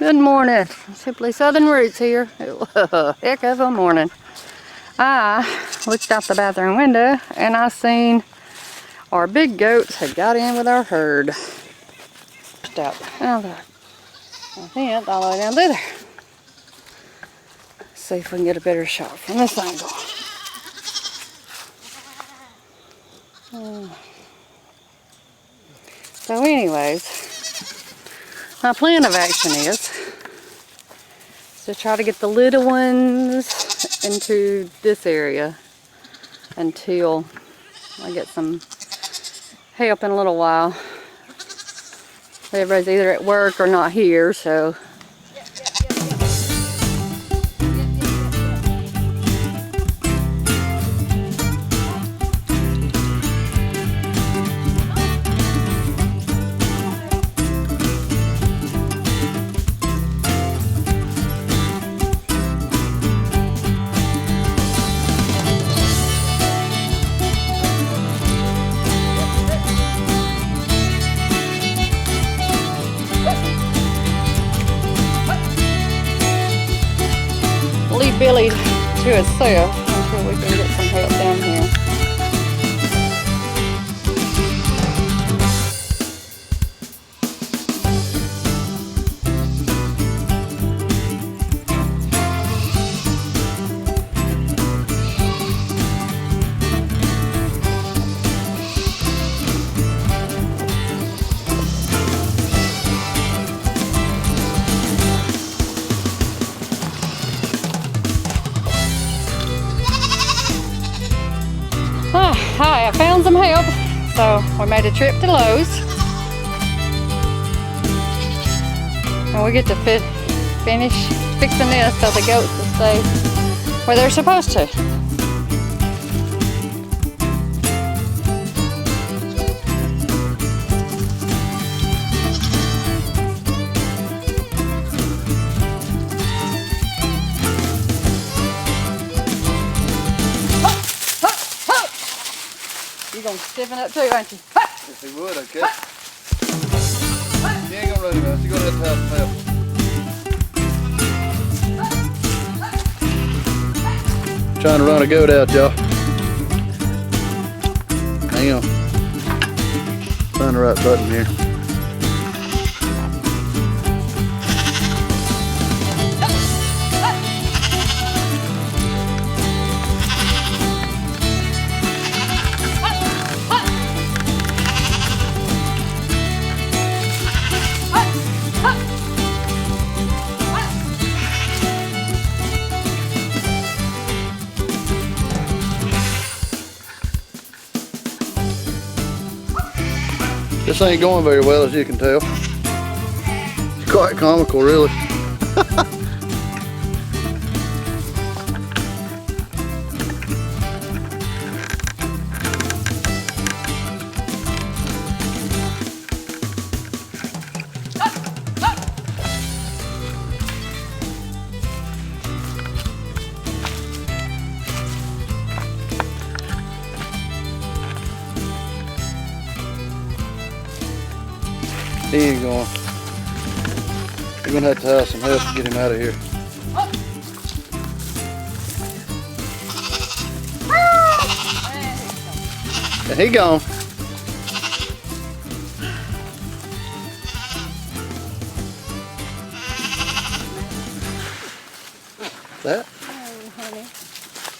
Good morning. Simply Southern Roots here. It was a heck of a morning. I looked out the bathroom window and I seen our big goats had got in with our herd. Just out. I think all the way down through there. Let's see if we can get a better shot from this angle. So anyways, my plan of action is to try to get the little ones into this area until I get some help in a little while. Everybody's either at work or not here, so. Leave Billy to himself until we can get some help down here. Hi, I found some help, so we made a trip to Lowe's, and we get to finish fixing this so the goats will stay where they're supposed to. You're gonna stiffen up too, aren't you? If he would, I guess. He ain't gonna run him out. You're gonna have to have some help. Trying to run a goat out, y'all. Hang on. Find the right button here. This ain't going very well, as you can tell. It's quite comical, really. He ain't going. You're gonna have to have some help to get him out of here. And he gone. That?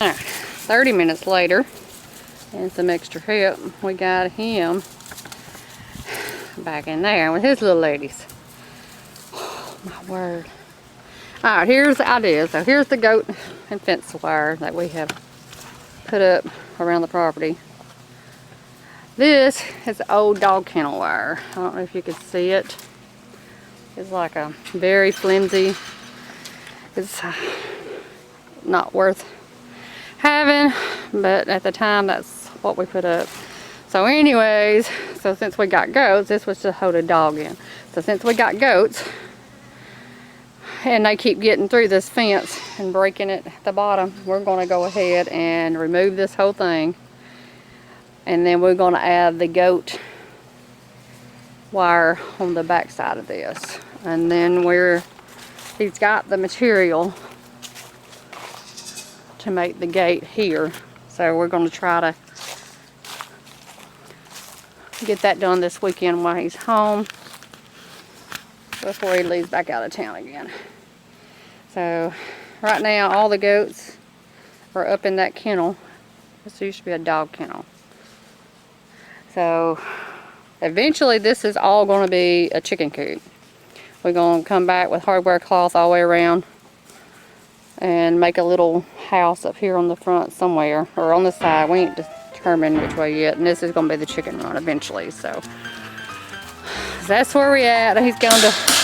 All right, 30 minutes later, and some extra help, we got him back in there with his little ladies. Oh, my word. All right, here's the idea. So here's the goat and fence wire that we have put up around the property. This is the old dog kennel wire. I don't know if you can see it. It's like a very flimsy. It's not worth having, but at the time that's what we put up. So anyways, so since we got goats, this was to hold a dog in. So since we got goats, and they keep getting through this fence and breaking it at the bottom, we're going to go ahead and remove this whole thing. And then we're going to add the goat wire on the back side of this. And then we're he's got the material to make the gate here. So we're going to try to get that done this weekend while he's home before he leaves back out of town again. So right now all the goats are up in that kennel. This used to be a dog kennel. So eventually this is all going to be a chicken coop. We're going to come back with hardware cloth all the way around and make a little house up here on the front somewhere, or on the side. We ain't determined which way yet. And this is going to be the chicken run eventually. So that's where we're at. He's going to...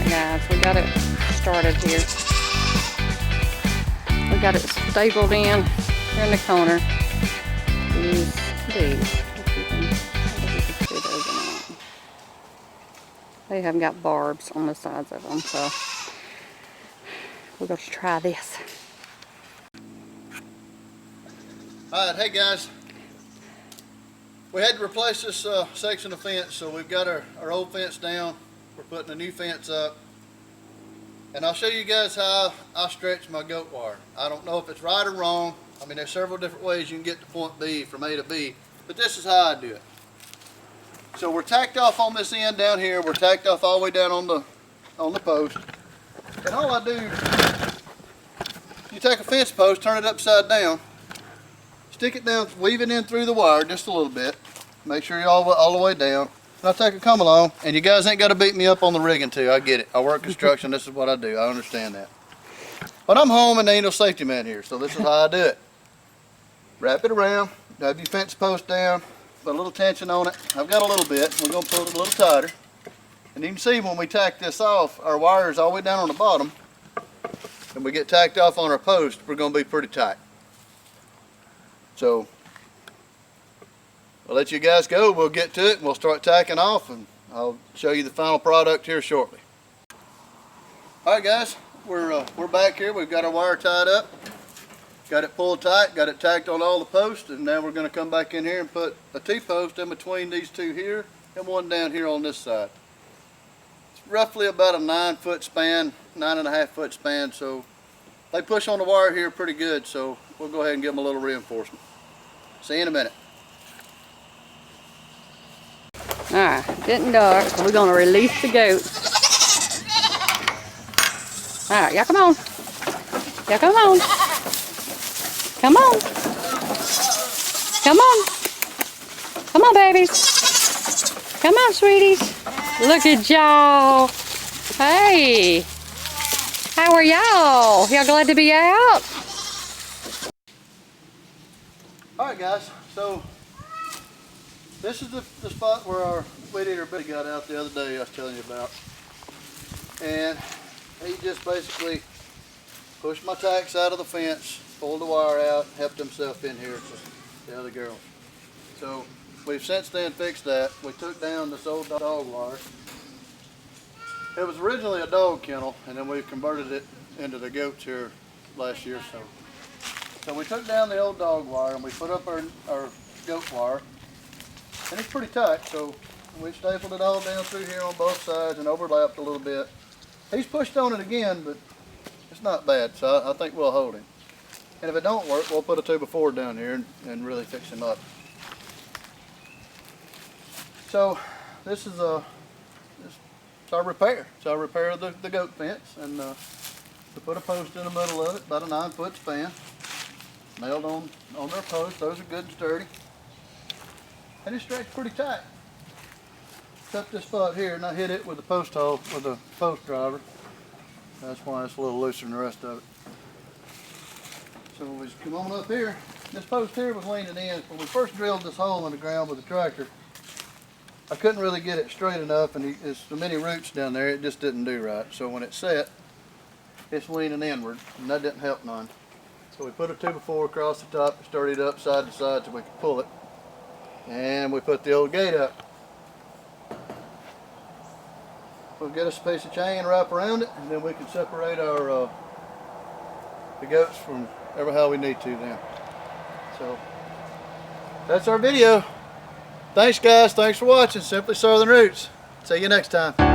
Alright guys, we got it started here. We got it stapled in here in the corner. Use these. They haven't got barbs on the sides of them, so we're going to try this. Alright, hey guys. We had to replace this section of fence, so we've got our old fence down. We're putting a new fence up. And I'll show you guys how I stretch my goat wire. I don't know if it's right or wrong. I mean, there's several different ways you can get to point B from A to B, but this is how I do it. So we're tacked off on this end down here. We're tacked off all the way down on the post. And all I do, you take a fence post, turn it upside down, stick it down, weave it in through the wire just a little bit. Make sure you're all the way down. And I take a come along, and you guys ain't got to beat me up on the rigging too. I get it. I work construction. This is what I do. I understand that. But I'm home and there ain't no safety man here, so this is how I do it. Wrap it around, have your fence post down, put a little tension on it. I've got a little bit. We're going to pull it a little tighter. And you can see when we tack this off, our wire is all the way down on the bottom. And we get tacked off on our post, we're going to be pretty tight. So I'll let you guys go. We'll get to it and we'll start tacking off, and I'll show you the final product here shortly. All right guys, we're back here. We've got our wire tied up, got it pulled tight, got it tacked on all the posts, and now we're going to come back in here and put a T-post in between these two here and one down here on this side. It's roughly about a 9-foot span, 9.5-foot span, so they push on the wire here pretty good, so we'll go ahead and give them a little reinforcement. See you in a minute. Alright, getting dark, so we're going to release the goats. Alright, y'all come on. Y'all come on. Come on. Come on. Come on, babies. Come on, sweeties. Look at y'all. Hey. How are y'all? Y'all glad to be out? Alright guys, so this is the spot where our weed eater buddy got out the other day I was telling you about. And he just basically pushed my tacks out of the fence, pulled the wire out, helped himself in here with the other girls. So we've since then fixed that. We took down this old dog wire. It was originally a dog kennel, and then we've converted it into the goats here last year or so. So we took down the old dog wire and we put up our goat wire. And it's pretty tight, so we stapled it all down through here on both sides and overlapped a little bit. He's pushed on it again, but it's not bad, so I think we'll hold him. And if it don't work, we'll put a 2x4 down here and really fix him up. So this is it's our repair. It's our repair of the goat fence, and we put a post in the middle of it, about a 9-foot span, nailed on their posts. Those are good and sturdy. And it's stretched pretty tight. Cut this spot here and I hit it with the post hole with a post driver. That's why it's a little looser than the rest of it. So we just come on up here. This post here was leaning in. When we first drilled this hole in the ground with the tractor, I couldn't really get it straight enough, and there's so many roots down there, it just didn't do right. So when it's set, it's leaning inward, and that didn't help none. So we put a 2x4 across the top, sturdied it up side to side so we could pull it. And we put the old gate up. We'll get us a piece of chain, wrap around it, and then we can separate our the goats from how we need to then. So that's our video. Thanks guys, thanks for watching Simply Southern Roots. See you next time.